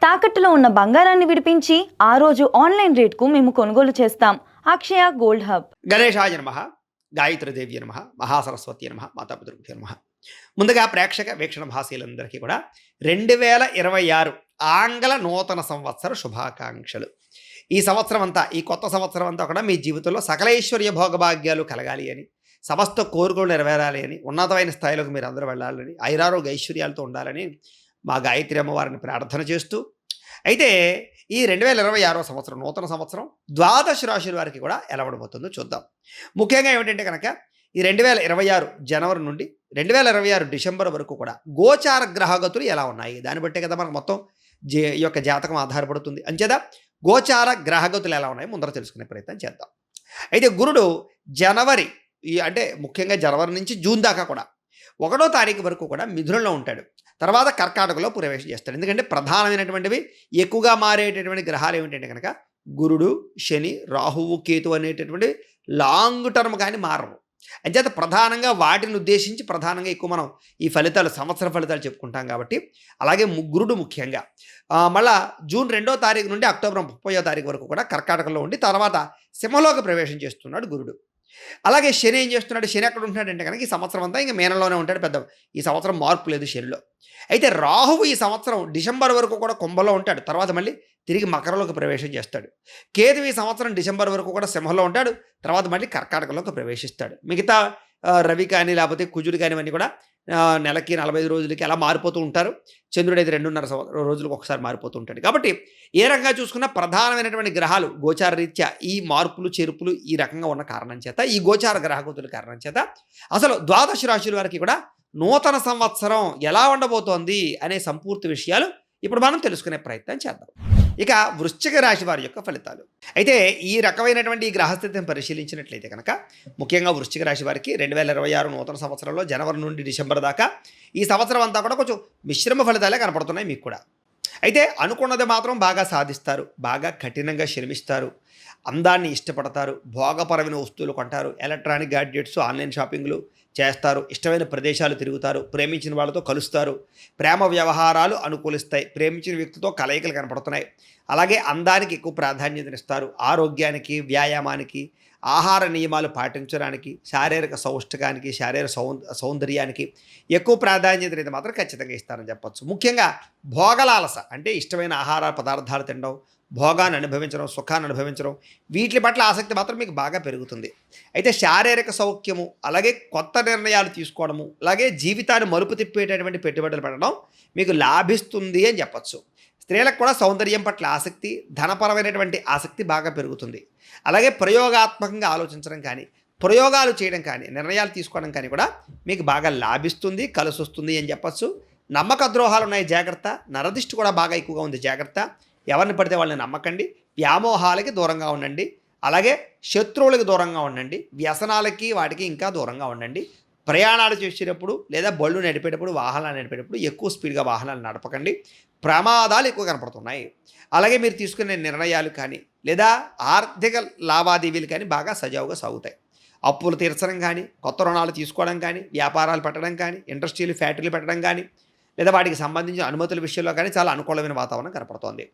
తాకట్టులో ఉన్న బంగారాన్ని విడిపించి ఆ రోజు ఆన్లైన్ రేట్కు మేము కొనుగోలు చేస్తాం. అక్షయ గోల్డ్ హబ్. గణేశాయ నమ, గాయత్రీదేవి నమ, మహాసరస్వతి నమ, మాతాపితృభ్యో నమ. ముందుగా ప్రేక్షక వీక్షణ భాషలందరికీ కూడా 2026 ఆంగ్ల నూతన సంవత్సర శుభాకాంక్షలు. ఈ సంవత్సరం అంతా, ఈ కొత్త సంవత్సరం అంతా కూడా మీ జీవితంలో సకలైశ్వర్య భోగభాగ్యాలు కలగాలి అని, సమస్త కోరికలు నెరవేరాలి అని, ఉన్నతమైన స్థాయిలోకి మీరు అందరూ వెళ్ళాలని, ఐరారోగ్య ఐశ్వర్యాలతో ఉండాలని మా గాయత్రి అమ్మవారిని ప్రార్థన చేస్తూ, అయితే ఈ 2026 సంవత్సరం నూతన సంవత్సరం ద్వాదశ రాశుల వారికి కూడా ఎలా ఉండబోతుందో చూద్దాం. ముఖ్యంగా ఏమిటంటే కనుక ఈ 2026 జనవరి నుండి 2026 డిసెంబర్ వరకు కూడా గోచార గ్రహగతులు ఎలా ఉన్నాయి, దాన్ని బట్టే కదా మనకు మొత్తం ఈ యొక్క జాతకం ఆధారపడుతుంది. అంచేత గోచార గ్రహగతులు ఎలా ఉన్నాయి ముందర తెలుసుకునే ప్రయత్నం చేద్దాం. అయితే గురుడు జనవరి అంటే ముఖ్యంగా జనవరి నుంచి జూన్ దాకా కూడా 1వ తారీఖు వరకు కూడా మిథునంలో ఉంటాడు. తర్వాత కర్కాటకలో ప్రవేశం చేస్తాడు. ఎందుకంటే ప్రధానమైనటువంటివి ఎక్కువగా మారేటటువంటి గ్రహాలు ఏమిటంటే కనుక గురుడు, శని, రాహువు, కేతు అనేటటువంటి లాంగ్ టర్మ్ కానీ మారవు. అంచేత ప్రధానంగా వాటిని ఉద్దేశించి ప్రధానంగా ఎక్కువ మనం ఈ ఫలితాలు, సంవత్సర ఫలితాలు చెప్పుకుంటాం కాబట్టి, అలాగే గురుడు ముఖ్యంగా మళ్ళా జూన్ 2వ తారీఖు నుండి అక్టోబర్ 30వ తారీఖు వరకు కూడా కర్కాటకలో ఉండి తర్వాత సింహంలోకి ప్రవేశం చేస్తున్నాడు గురుడు. అలాగే శని ఏం చేస్తున్నాడు, శని ఎక్కడ ఉంటున్నాడంటే కనుక ఈ సంవత్సరం అంతా ఇంకా మీనంలోనే ఉంటాడు. పెద్ద ఈ సంవత్సరం మార్పు లేదు శనిలో. అయితే రాహువు ఈ సంవత్సరం డిసెంబర్ వరకు కూడా కుంభంలో ఉంటాడు, తర్వాత మళ్ళీ తిరిగి మకరంలోకి ప్రవేశం చేస్తాడు. కేతు ఈ సంవత్సరం డిసెంబర్ వరకు కూడా సింహంలో ఉంటాడు, తర్వాత మళ్ళీ కర్కాటకంలోకి ప్రవేశిస్తాడు. మిగతా రవి కానీ లేకపోతే కుజుడు కానీ ఇవన్నీ కూడా నెలకి 45 రోజులకి అలా మారిపోతూ ఉంటారు. చంద్రుడు అయితే 2.5 రోజులకు ఒకసారి మారిపోతూ ఉంటాడు. కాబట్టి ఏ రకంగా చూసుకున్నా ప్రధానమైనటువంటి గ్రహాలు గోచార రీత్యా ఈ మార్పులు చేర్పులు ఈ రకంగా ఉన్న కారణం చేత, ఈ గోచార గ్రహగతుల కారణం చేత అసలు ద్వాదశ రాశుల వారికి కూడా నూతన సంవత్సరం ఎలా ఉండబోతోంది అనే సంపూర్తి విషయాలు ఇప్పుడు మనం తెలుసుకునే ప్రయత్నం చేద్దాం. ఇక వృశ్చిక రాశి వారి యొక్క ఫలితాలు. అయితే ఈ రకమైనటువంటి ఈ గ్రహస్థితిని పరిశీలించినట్లయితే కనుక ముఖ్యంగా వృశ్చిక రాశి వారికి 2026 నూతన సంవత్సరంలో జనవరి నుండి డిసెంబర్ దాకా ఈ సంవత్సరం అంతా కూడా కొంచెం మిశ్రమ ఫలితాలే కనపడుతున్నాయి మీకు కూడా. అయితే అనుకున్నది మాత్రం బాగా సాధిస్తారు, బాగా కఠినంగా శ్రమిస్తారు, అందాన్ని ఇష్టపడతారు, భోగపరమైన వస్తువులు కొంటారు, ఎలక్ట్రానిక్ గ్యాడ్జెట్స్, ఆన్లైన్ షాపింగ్లు చేస్తారు, ఇష్టమైన ప్రదేశాలు తిరుగుతారు, ప్రేమించిన వాళ్ళతో కలుస్తారు, ప్రేమ వ్యవహారాలు అనుకూలిస్తాయి, ప్రేమించిన వ్యక్తితో కలయికలు కనపడుతున్నాయి. అలాగే అందానికి ఎక్కువ ప్రాధాన్యతనిస్తారు, ఆరోగ్యానికి, వ్యాయామానికి, ఆహార నియమాలు పాటించడానికి, శారీరక సౌష్ఠకానికి, శారీరక సౌందర్యానికి ఎక్కువ ప్రాధాన్యత మాత్రం ఖచ్చితంగా ఇస్తారని చెప్పచ్చు. ముఖ్యంగా భోగలాలస అంటే ఇష్టమైన ఆహార పదార్థాలు తినడం, భోగాన్ని అనుభవించడం, సుఖాన్ని అనుభవించడం, వీటి పట్ల ఆసక్తి మాత్రం మీకు బాగా పెరుగుతుంది. అయితే శారీరక సౌఖ్యము, అలాగే కొత్త నిర్ణయాలు తీసుకోవడము, అలాగే జీవితాన్ని మలుపు తిప్పేటటువంటి పెట్టుబడులు పెట్టడం మీకు లాభిస్తుంది అని చెప్పచ్చు. స్త్రీలకు కూడా సౌందర్యం పట్ల ఆసక్తి, ధనపరమైనటువంటి ఆసక్తి బాగా పెరుగుతుంది. అలాగే ప్రయోగాత్మకంగా ఆలోచించడం కానీ, ప్రయోగాలు చేయడం కానీ, నిర్ణయాలు తీసుకోవడం కానీ కూడా మీకు బాగా లాభిస్తుంది, కలిసి వస్తుంది అని చెప్పచ్చు. నమ్మక ద్రోహాలు ఉన్నాయి, జాగ్రత్త. నరదిష్టి కూడా బాగా ఎక్కువగా ఉంది, జాగ్రత్త. ఎవరిని పడితే వాళ్ళని నమ్మకండి, వ్యామోహాలకి దూరంగా ఉండండి, అలాగే శత్రువులకు దూరంగా ఉండండి, వ్యసనాలకి వాటికి ఇంకా దూరంగా ఉండండి. ప్రయాణాలు చేసేటప్పుడు లేదా బళ్ళు నడిపేటప్పుడు, వాహనాలు నడిపేటప్పుడు ఎక్కువ స్పీడ్గా వాహనాలు నడపకండి, ప్రమాదాలు ఎక్కువ కనపడుతున్నాయి. అలాగే మీరు తీసుకునే నిర్ణయాలు కానీ లేదా ఆర్థిక లావాదేవీలు కానీ బాగా సజావుగా సాగుతాయి. అప్పులు తీర్చడం కానీ, కొత్త రుణాలు తీసుకోవడం కానీ, వ్యాపారాలు పెట్టడం కానీ, ఇండస్ట్రీలు, ఫ్యాక్టరీలు పెట్టడం కానీ, లేదా వాటికి సంబంధించిన అనుమతుల విషయంలో కానీ చాలా అనుకూలమైన వాతావరణం కనపడుతోంది.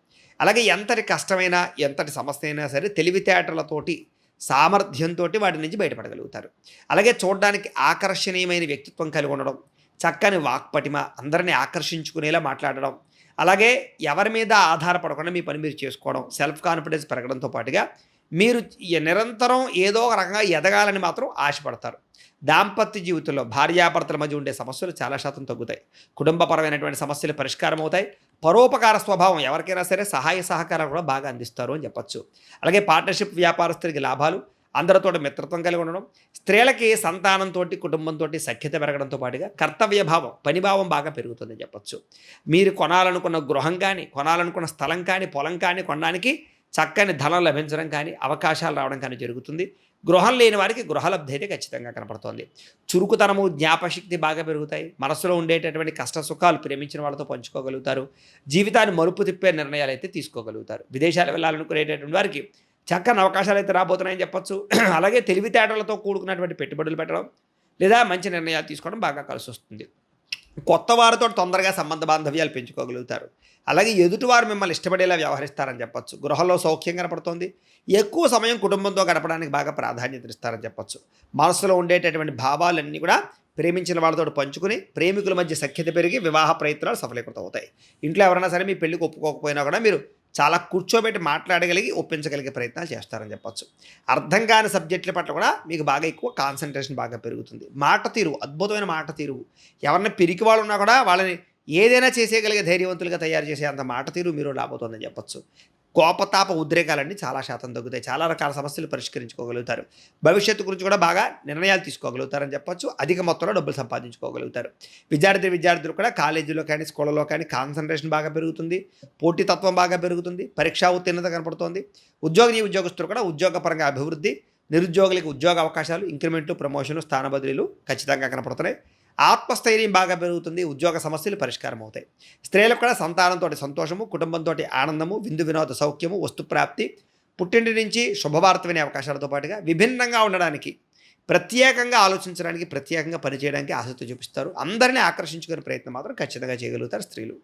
అలాగే ఎంతటి కష్టమైనా, ఎంతటి సమస్య అయినా సరే తెలివితేటలతోటి, సామర్థ్యంతో వాటి నుంచి బయటపడగలుగుతారు. అలాగే చూడడానికి ఆకర్షణీయమైన వ్యక్తిత్వం కలిగి ఉండడం, చక్కని వాక్పటిమ, అందరినీ ఆకర్షించుకునేలా మాట్లాడడం, అలాగే ఎవరి మీద ఆధారపడకుండా మీ పని మీరు చేసుకోవడం, సెల్ఫ్ కాన్ఫిడెన్స్ పెరగడంతో పాటుగా మీరు నిరంతరం ఏదో ఒక రకంగా ఎదగాలని మాత్రం ఆశపడతారు. దాంపత్య జీవితంలో భార్యాభర్తల మధ్య ఉండే సమస్యలు చాలా శాతం తగ్గుతాయి. కుటుంబపరమైనటువంటి సమస్యలు పరిష్కారం అవుతాయి. పరోపకార స్వభావం, ఎవరికైనా సరే సహాయ సహకారాలు కూడా బాగా అందిస్తారు అని చెప్పచ్చు. అలాగే పార్ట్నర్షిప్ వ్యాపారస్తులకి లాభాలు, అందరితో మిత్రత్వం కలిగి ఉండడం, స్త్రీలకి సంతానంతో, కుటుంబంతో సఖ్యత పెరగడంతో పాటుగా కర్తవ్యభావం, పనిభావం బాగా పెరుగుతుందని చెప్పచ్చు. మీరు కొనాలనుకున్న గృహం కానీ, కొనాలనుకున్న స్థలం కానీ, పొలం కానీ కొనడానికి చక్కని ధనం లభించడం కానీ, అవకాశాలు రావడం కానీ జరుగుతుంది. గృహం లేని వారికి గృహలబ్ధి అయితే ఖచ్చితంగా కనపడుతోంది. చురుకుతనము, జ్ఞాపశక్తి బాగా పెరుగుతాయి. మనసులో ఉండేటటువంటి కష్ట సుఖాలు ప్రేమించిన వాళ్ళతో పంచుకోగలుగుతారు. జీవితాన్ని మలుపు తిప్పే నిర్ణయాలు అయితే తీసుకోగలుగుతారు. విదేశాలు వెళ్ళాలనుకునేటటువంటి వారికి చక్కని అవకాశాలు అయితే రాబోతున్నాయని చెప్పచ్చు. అలాగే తెలివితేటలతో కూడుకున్నటువంటి పెట్టుబడులు పెట్టడం లేదా మంచి నిర్ణయాలు తీసుకోవడం బాగా కలిసి వస్తుంది. కొత్త వారితో తొందరగా సంబంధ బాంధవ్యాలు పెంచుకోగలుగుతారు. అలాగే ఎదుటివారు మిమ్మల్ని ఇష్టపడేలా వ్యవహరిస్తారని చెప్పొచ్చు. గృహంలో సౌఖ్యం కనపడుతోంది. ఎక్కువ సమయం కుటుంబంతో గడపడానికి బాగా ప్రాధాన్యత ఇస్తారని చెప్పొచ్చు. మనసులో ఉండేటటువంటి భావాలన్నీ కూడా ప్రేమించిన వాళ్ళతో పంచుకుని ప్రేమికుల మధ్య సఖ్యత పెరిగి వివాహ ప్రయత్నాలు సఫలీకృతం అవుతాయి. ఇంట్లో ఎవరైనా సరే మీ పెళ్లికి ఒప్పుకోకపోయినా కూడా మీరు చాలా కూర్చోబెట్టి మాట్లాడగలిగి ఒప్పించగలిగే ప్రయత్నాలు చేస్తారని చెప్పొచ్చు. అర్థం కాని సబ్జెక్టుల పట్ల కూడా మీకు బాగా ఎక్కువ కాన్సన్ట్రేషన్ బాగా పెరుగుతుంది. మాట తీరు, అద్భుతమైన మాట తీరు. ఎవరిని పిరికి వాళ్ళు ఉన్నా కూడా వాళ్ళని ఏదైనా చేసేయగలిగే ధైర్యవంతులుగా తయారు చేసే అంత మాట తీరు మీరు రాబోతోందని చెప్పొచ్చు. కోపతాప ఉద్రేకాలన్నీ చాలా శాతం తగ్గుతాయి. చాలా రకాల సమస్యలు పరిష్కరించుకోగలుగుతారు. భవిష్యత్తు గురించి కూడా బాగా నిర్ణయాలు తీసుకోగలుగుతారని చెప్పొచ్చు. అధిక మొత్తంలో డబ్బులు సంపాదించుకోగలుగుతారు. విద్యార్థులు కూడా కాలేజీలో కానీ స్కూళ్ళలో కానీ కాన్సన్ట్రేషన్ బాగా పెరుగుతుంది. పోటీతత్వం బాగా పెరుగుతుంది. పరీక్షా ఉత్తీర్ణత కనపడుతోంది. ఉద్యోగస్తులు కూడా ఉద్యోగపరంగా అభివృద్ధి, నిరుద్యోగులకు ఉద్యోగ అవకాశాలు, ఇంక్రిమెంట్లు, ప్రమోషన్లు, స్థాన బదిలీలు ఖచ్చితంగా కనపడుతున్నాయి. ఆత్మస్థైర్యం బాగా పెరుగుతుంది. ఉద్యోగ సమస్యలు పరిష్కారం అవుతాయి. స్త్రీలకు కూడా సంతానంతో సంతోషము, కుటుంబంతో ఆనందము, విందు వినోద సౌఖ్యము, వస్తుప్రాప్తి, పుట్టింటి నుంచి శుభవార్త వినే అవకాశాలతో పాటుగా విభిన్నంగా ఉండడానికి, ప్రత్యేకంగా ఆలోచించడానికి, ప్రత్యేకంగా పనిచేయడానికి ఆసక్తి చూపిస్తారు. అందరినీ ఆకర్షించుకునే ప్రయత్నం మాత్రం ఖచ్చితంగా చేయగలుగుతారు స్త్రీలు.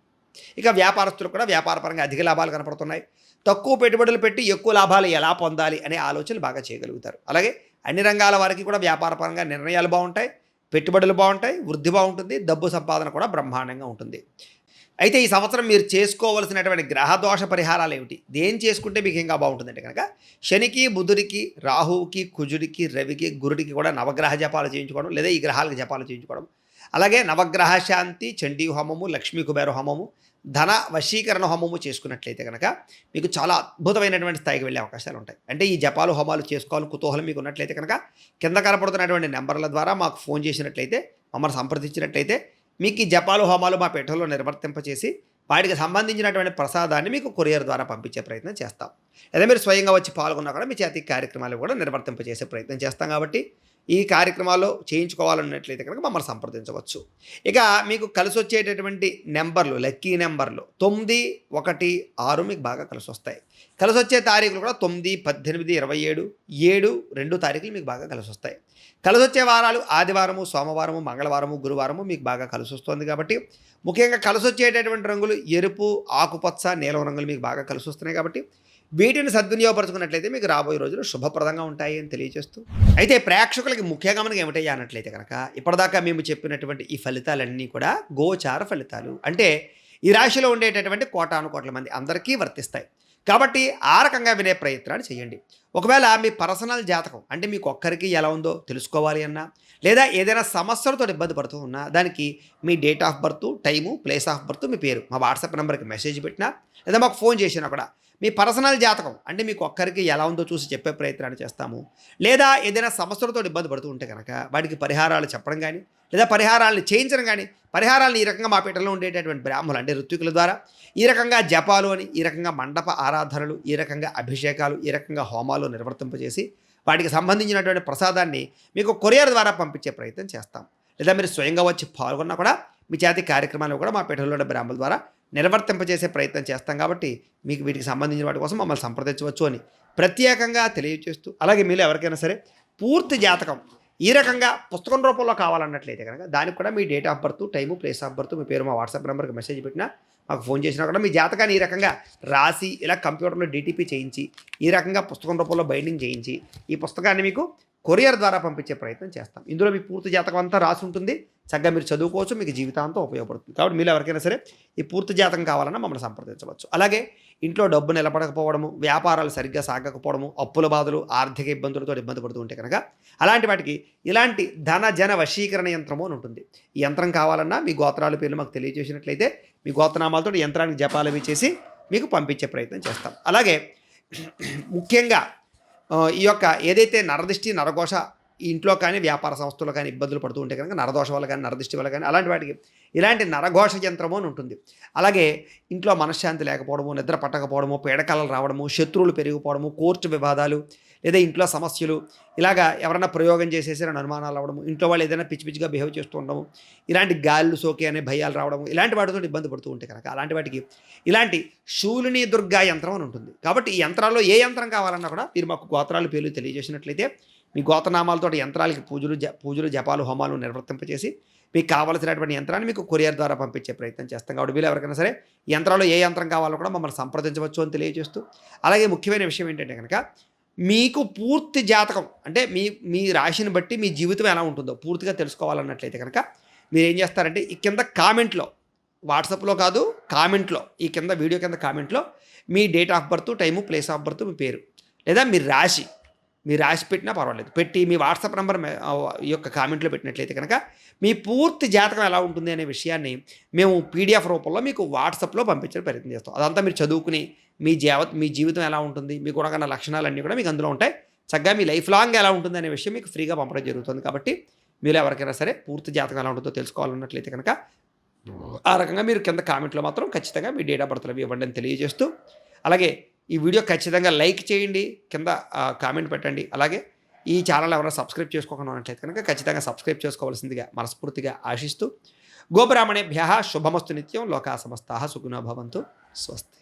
ఇక వ్యాపారస్తులు కూడా వ్యాపారపరంగా అధిక లాభాలు కనపడుతున్నాయి. తక్కువ పెట్టుబడులు పెట్టి ఎక్కువ లాభాలు ఎలా పొందాలి అనే ఆలోచనలు బాగా చేయగలుగుతారు. అలాగే అన్ని రంగాల వారికి కూడా వ్యాపారపరంగా నిర్ణయాలు బాగుంటాయి. పెట్టుబడులు బాగుంటాయి. వృద్ధి బాగుంటుంది. డబ్బు సంపాదన కూడా బ్రహ్మాండంగా ఉంటుంది. అయితే ఈ సంవత్సరం మీరు చేసుకోవలసినటువంటి గ్రహదోష పరిహారాలు ఏమిటి, దేని చేసుకుంటే మీకు ఇంకా బాగుంటుందంటే కనుక శనికి, బుధుడికి, రాహువుకి, కుజుడికి, రవికి, గురుడికి కూడా నవగ్రహ జపాలు చేయించుకోవడం, లేదా ఈ గ్రహాలకు జపాలు చేయించుకోవడం. అలాగే నవగ్రహ శాంతి, చండీ హోమము, లక్ష్మీ కుబేర హోమము, ధన వశీకరణ హోమము చేసుకున్నట్లయితే కనుక మీకు చాలా అద్భుతమైనటువంటి స్థాయికి వెళ్ళే అవకాశాలు ఉంటాయి. అంటే ఈ జపాలు హోమాలు చేసుకోవాలని కుతూహలం మీకు ఉన్నట్లయితే కనుక కింద కనపడుతున్నటువంటి నెంబర్ల ద్వారా మాకు ఫోన్ చేసినట్లయితే, మమ్మల్ని సంప్రదించినట్లయితే మీకు ఈ జపాలు హోమాలు మా పీఠంలో నిర్వర్తింపచేసి వాటికి సంబంధించినటువంటి ప్రసాదాన్ని మీకు కొరియర్ ద్వారా పంపించే ప్రయత్నం చేస్తాం. లేదా మీరు స్వయంగా వచ్చి పాల్గొన్నా కూడా మీ చేతి కార్యక్రమాలు కూడా నిర్వర్తింపచేసే ప్రయత్నం చేస్తాం. కాబట్టి ఈ కార్యక్రమాల్లో చేయించుకోవాలన్నట్లయితే కనుక మమ్మల్ని సంప్రదించవచ్చు. ఇక మీకు కలిసి వచ్చేటటువంటి నెంబర్లు, లక్కీ నెంబర్లు 9, 1, 6 మీకు బాగా కలిసి వస్తాయి. కలిసి వచ్చే తారీఖులు కూడా 9, 18, 27, 7, 2 తారీఖులు మీకు బాగా కలిసి వస్తాయి. కలిసి వచ్చే వారాలు ఆదివారము, సోమవారము, మంగళవారము, గురువారము మీకు బాగా కలిసి వస్తుంది. కాబట్టి ముఖ్యంగా కలిసి వచ్చేటటువంటి రంగులు ఎరుపు, ఆకుపచ్చ, నీలం రంగులు మీకు బాగా కలిసి వస్తున్నాయి. కాబట్టి వీటిని సద్వినియోగపరచుకున్నట్లయితే మీకు రాబోయే రోజులు శుభప్రదంగా ఉంటాయి అని తెలియజేస్తూ, అయితే ప్రేక్షకులకి ముఖ్య గమనిక ఏమిటయ్యా అన్నట్లయితే కనుక ఇప్పటిదాకా మేము చెప్పినటువంటి ఈ ఫలితాలన్నీ కూడా గోచార ఫలితాలు. అంటే ఈ రాశిలో ఉండేటటువంటి కోటానుకోట్ల మంది అందరికీ వర్తిస్తాయి. కాబట్టి ఆ రకంగా వినే ప్రయత్నాలు చేయండి. ఒకవేళ మీ పర్సనల్ జాతకం అంటే మీకు ఒక్కరికి ఎలా ఉందో తెలుసుకోవాలి అన్నా, లేదా ఏదైనా సమస్యలతో ఇబ్బంది పడుతూ ఉన్నా దానికి మీ date of birth, time, place of birth, మీ పేరు మా వాట్సాప్ నెంబర్కి మెసేజ్ పెట్టినా, లేదా మాకు ఫోన్ చేసినా కూడా మీ పర్సనల్ జాతకం అంటే మీకు ఒక్కరికి ఎలా ఉందో చూసి చెప్పే ప్రయత్నాన్ని చేస్తాము. లేదా ఏదైనా సమస్యలతో ఇబ్బంది పడుతూ ఉంటే కనుక వాటికి పరిహారాలు చెప్పడం కానీ, లేదా పరిహారాలను చేయించడం కానీ, పరిహారాలను ఈ రకంగా మా పీఠంలో ఉండేటటువంటి బ్రాహ్మణులు అంటే ఋత్వికుల ద్వారా ఈ రకంగా జపాలు అని, ఈ రకంగా మండప ఆరాధనలు, ఈ రకంగా అభిషేకాలు, ఈ రకంగా హోమాలు నిర్వర్తింపజేసి వాటికి సంబంధించినటువంటి ప్రసాదాన్ని మీకు కొరియర్ ద్వారా పంపించే ప్రయత్నం చేస్తాం. లేదా మీరు స్వయంగా వచ్చి పాల్గొన్నా కూడా మీ చేతి కార్యక్రమాలు కూడా మా పీఠంలో ఉండే బ్రాహ్మణుల ద్వారా నిర్వర్తింపజేసే ప్రయత్నం చేస్తాం. కాబట్టి మీకు వీటికి సంబంధించిన వాటి కోసం మమ్మల్ని సంప్రదించవచ్చు అని ప్రత్యేకంగా తెలియజేస్తూ, అలాగే మీరు ఎవరికైనా సరే పూర్తి జాతకం ఈ రకంగా పుస్తకం రూపంలో కావాలన్నట్లయితే కనుక దానికి కూడా మీ date of birth, time, place of birth, మీ పేరు మా వాట్సాప్ నెంబర్కి మెసేజ్ పెట్టినా, మాకు ఫోన్ చేసినా కూడా మీ జాతకాన్ని ఈ రకంగా రాసి ఇలా కంప్యూటర్లో DTP చేయించి ఈ రకంగా పుస్తకం రూపంలో బైండింగ్ చేయించి ఈ పుస్తకాన్ని మీకు కొరియర్ ద్వారా పంపించే ప్రయత్నం చేస్తాం. ఇందులో మీ పూర్తి జాతకం అంతా రాసి ఉంటుంది. చక్కగా మీరు చదువుకోవచ్చు, మీకు జీవితాంతం ఉపయోగపడుతుంది. కాబట్టి మీరు ఎవరికైనా సరే ఈ పూర్తి జాతకం కావాలన్నా మమ్మల్ని సంప్రదించవచ్చు. అలాగే ఇంట్లో డబ్బు నిలబడకపోవడము, వ్యాపారాలు సరిగ్గా సాగకపోవడము, అప్పుల బాధలు, ఆర్థిక ఇబ్బందులతో ఇబ్బంది పడుతూ ఉంటే కనుక అలాంటి వాటికి ఇలాంటి ధన జన వశీకరణ యంత్రము అని ఉంటుంది. ఈ యంత్రం కావాలన్నా మీ గోత్రాల పేర్లు మాకు తెలియజేసినట్లయితే మీ గోత్రనామాలతో యంత్రానికి జపాలు అవి చేసి మీకు పంపించే ప్రయత్నం చేస్తాం. అలాగే ముఖ్యంగా ఈ యొక్క ఏదైతే నరదిష్టి, నరఘోష ఇంట్లో కానీ వ్యాపార సంస్థల్లో కానీ ఇబ్బందులు పడుతూ ఉంటే కనుక నరదోష వల్ల కానీ, నరదిష్టి వల్ల కానీ అలాంటి వాటికి ఇలాంటి నరఘోష యంత్రము అని ఉంటుంది. అలాగే ఇంట్లో మనశ్శాంతి లేకపోవడము, నిద్ర పట్టకపోవడము, పీడకలలు రావడము, శత్రువులు పెరిగిపోవడము, కోర్టు వివాదాలు, లేదా ఇంట్లో సమస్యలు, ఇలాగా ఎవరైనా ప్రయోగం చేసేసారని అనుమానాలు రావడము, ఇంట్లో వాళ్ళు ఏదైనా పిచ్చి పిచ్చిగా బిహేవ్ చేస్తూ ఉండడము, ఇలాంటి గాళ్ళు సోకే అనే భయాలు రావడము, ఇలాంటి వాటితో ఇబ్బంది పడుతూ ఉంటే కనుక అలాంటి వాటికి ఇలాంటి శూలిని దుర్గా యంత్రం అని ఉంటుంది. కాబట్టి ఈ యంత్రాల్లో ఏ యంత్రం కావాలన్నా కూడా మీరు మాకు గోత్రాలు పేర్లు తెలియజేసినట్లయితే మీ గోత్రనామాలతో యంత్రాలకి పూజలు, జపాలు, హోమాలు నిర్వర్తింపచేసి మీకు కావాల్సినటువంటి యంత్రాన్ని మీకు కొరియర్ ద్వారా పంపించే ప్రయత్నం చేస్తాం. కాబట్టి వీళ్ళు ఎవరికైనా సరే యంత్రాల్లో ఏ యంత్రం కావాలో కూడా మమ్మల్ని సంప్రదించవచ్చు అని తెలియజేస్తూ, అలాగే ముఖ్యమైన విషయం ఏంటంటే కనుక మీకు పూర్తి జాతకం అంటే మీ రాశిని బట్టి మీ జీవితం ఎలా ఉంటుందో పూర్తిగా తెలుసుకోవాలన్నట్లయితే కనుక మీరేం చేస్తారంటే ఈ కింద కామెంట్లో, వాట్సాప్లో కాదు కామెంట్లో, ఈ కింద వీడియో కింద కామెంట్లో మీ date of birth, time, place of birth, మీ పేరు లేదా మీ రాశి పెట్టినా పర్వాలేదు, పెట్టి మీ వాట్సాప్ నెంబర్ ఈ యొక్క కామెంట్లో పెట్టినట్లయితే కనుక మీ పూర్తి జాతకం ఎలా ఉంటుంది అనే విషయాన్ని మేము పీడిఎఫ్ రూపంలో మీకు వాట్సాప్లో పంపించే ప్రయత్నం చేస్తాం. అదంతా మీరు చదువుకుని మీ జీవితం ఎలా ఉంటుంది, మీకు కూడా లక్షణాలన్నీ కూడా మీకు అందులో ఉంటాయి. చక్కగా మీ లైఫ్ లాంగ్ ఎలా ఉంటుంది అనే విషయం మీకు ఫ్రీగా పంపడం జరుగుతుంది. కాబట్టి మీరు ఎవరికైనా సరే పూర్తి జాతకం ఎలా ఉంటుందో తెలుసుకోవాలన్నట్లయితే కనుక ఆ రకంగా మీరు కింద కామెంట్లో మాత్రం ఖచ్చితంగా మీ డేట్ ఆఫ్ బర్త్లు అవి ఇవ్వండి అని తెలియజేస్తూ, అలాగే ఈ వీడియో ఖచ్చితంగా లైక్ చేయండి, కింద కామెంట్ పెట్టండి. అలాగే ఈ ఛానల్ ఎవరైనా సబ్స్క్రైబ్ చేసుకోకుండా ఉన్నట్లయితే కనుక ఖచ్చితంగా సబ్స్క్రైబ్ చేసుకోవాల్సిందిగా మనస్ఫూర్తిగా ఆశిస్తూ, గోబ్రాహ్మణేభ్యః శుభమస్తు నిత్యం, లోకా సమస్తాః సుఖినో భవంతు, స్వస్తి.